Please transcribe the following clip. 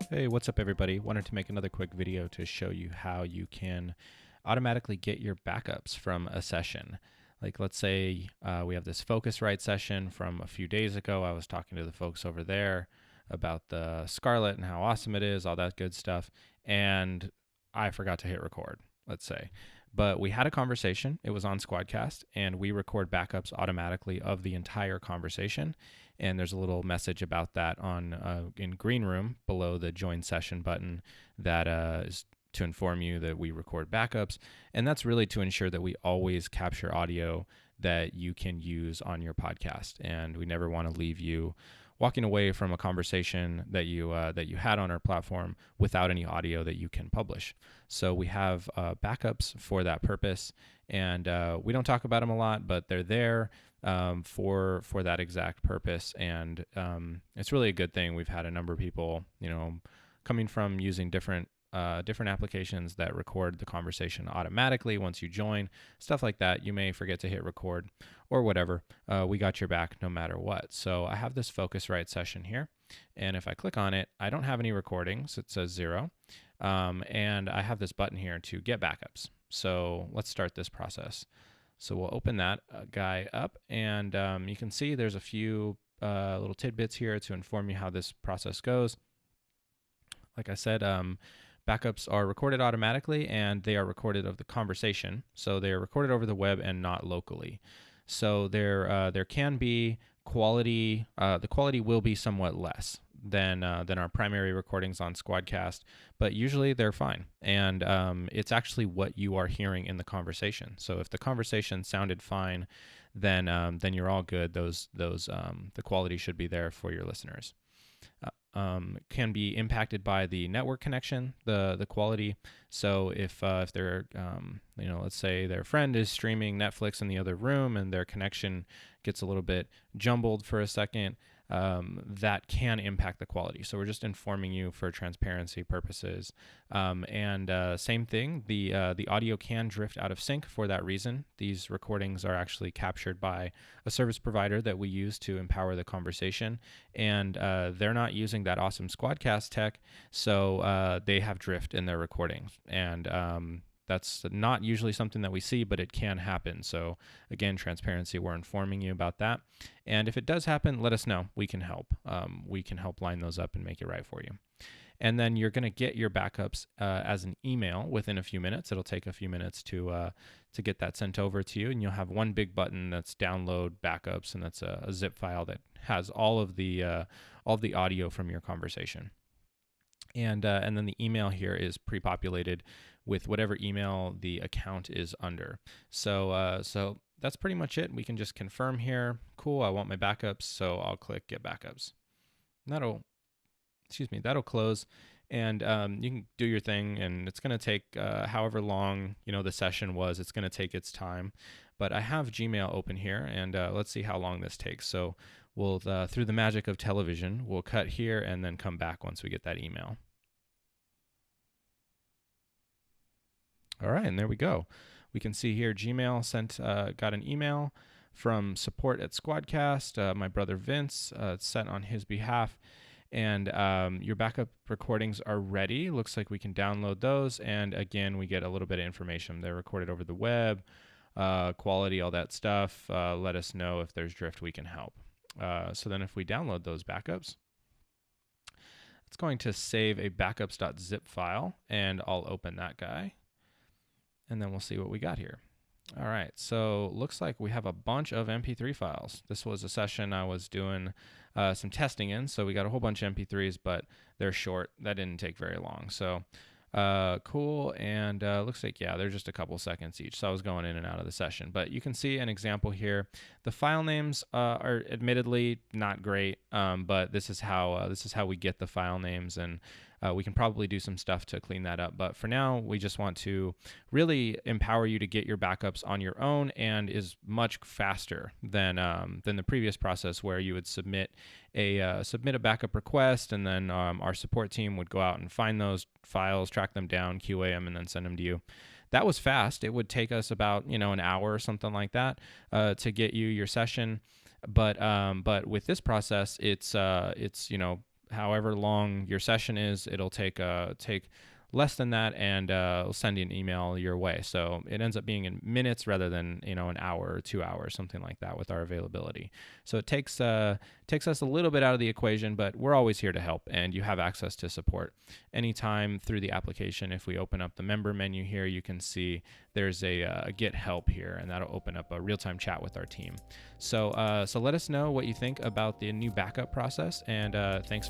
Hey, what's up everybody? Wanted to make another quick video to show you how you can automatically get your backups from a session. Like let's say we have this Focusrite session from a few days ago. I was talking to the folks over there about the Scarlett and how awesome it is, all that good stuff. And I forgot to hit record, let's say. But we had a conversation. It was on SquadCast, and we record backups automatically of the entire conversation. And there's a little message about that on in Green Room below the Join Session button that is to inform you that we record backups. And that's really to ensure that we always capture audio that you can use on your podcast. And we never want to leave you walking away from a conversation that you had on our platform without any audio that you can publish. So we have backups for that purpose, and we don't talk about them a lot, but they're there for that exact purpose, and it's really a good thing. We've had a number of people, coming from using different applications that record the conversation automatically once you join, stuff like that. You may forget to hit record or whatever. We got your back no matter what. So I have this Focusrite session here, and if I click on it, I don't have any recordings. It says 0. And I have this button here to get backups. So let's start this process. So we'll open that guy up, and you can see there's a few little tidbits here to inform you how this process goes. Like I said, backups are recorded automatically, and they are recorded of the conversation. So they are recorded over the web and not locally. So there can be quality. The quality will be somewhat less than our primary recordings on SquadCast, but usually they're fine. And it's actually what you are hearing in the conversation. So if the conversation sounded fine, then you're all good. The quality should be there for your listeners. Can be impacted by the network connection, the quality. So if they're, let's say their friend is streaming Netflix in the other room and their connection gets a little bit jumbled for a second, that can impact the quality. So we're just informing you for transparency purposes. And same thing, the audio can drift out of sync for that reason. These recordings are actually captured by a service provider that we use to empower the conversation, and they're not using that awesome SquadCast tech, so they have drift in their recordings. And that's not usually something that we see, but it can happen. So again, transparency, we're informing you about that. And if it does happen, let us know. We can help. We can help line those up and make it right for you. And then you're going to get your backups as an email within a few minutes. It'll take a few minutes to get that sent over to you, and you'll have one big button that's download backups, and that's a zip file that has all of the audio from your conversation. And then the email here is pre-populated with whatever email the account is under. So that's pretty much it. We can just confirm here. Cool, I want my backups, so I'll click Get Backups. That'll close, and you can do your thing, and it's going to take however long the session was. It's going to take its time, but I have Gmail open here, and let's see how long this takes. So we'll through the magic of television, we'll cut here and then come back once we get that email. All right, and there we go. We can see here Gmail got an email from support@SquadCast. My brother Vince sent on his behalf, and your backup recordings are ready. Looks like we can download those, and again, we get a little bit of information. They're recorded over the web, quality, all that stuff. Let us know if there's drift, we can help. So then if we download those backups, it's going to save a backups.zip file, and I'll open that guy. And then we'll see what we got here. All right, so looks like we have a bunch of MP3 files. This was a session I was doing some testing in, so we got a whole bunch of MP3s, but they're short. That didn't take very long. So cool, and looks like, yeah, they're just a couple seconds each. So I was going in and out of the session. But you can see an example here. The file names are admittedly not great, but this is how we get the file names, and we can probably do some stuff to clean that up. But for now, we just want to really empower you to get your backups on your own, and is much faster than the previous process where you would submit a backup request, and then our support team would go out and find those files, track them down, QA them, and then send them to you. That was fast. It would take us about an hour or something like that to get you your session. But with this process, it's however long your session is, it'll take less than that, and it'll send you an email your way. So it ends up being in minutes rather than an hour or 2 hours, something like that, with our availability. So it takes us a little bit out of the equation, but we're always here to help, and you have access to support anytime through the application. If we open up the member menu here, you can see there's a get help here, and that'll open up a real-time chat with our team. So let us know what you think about the new backup process, and thanks.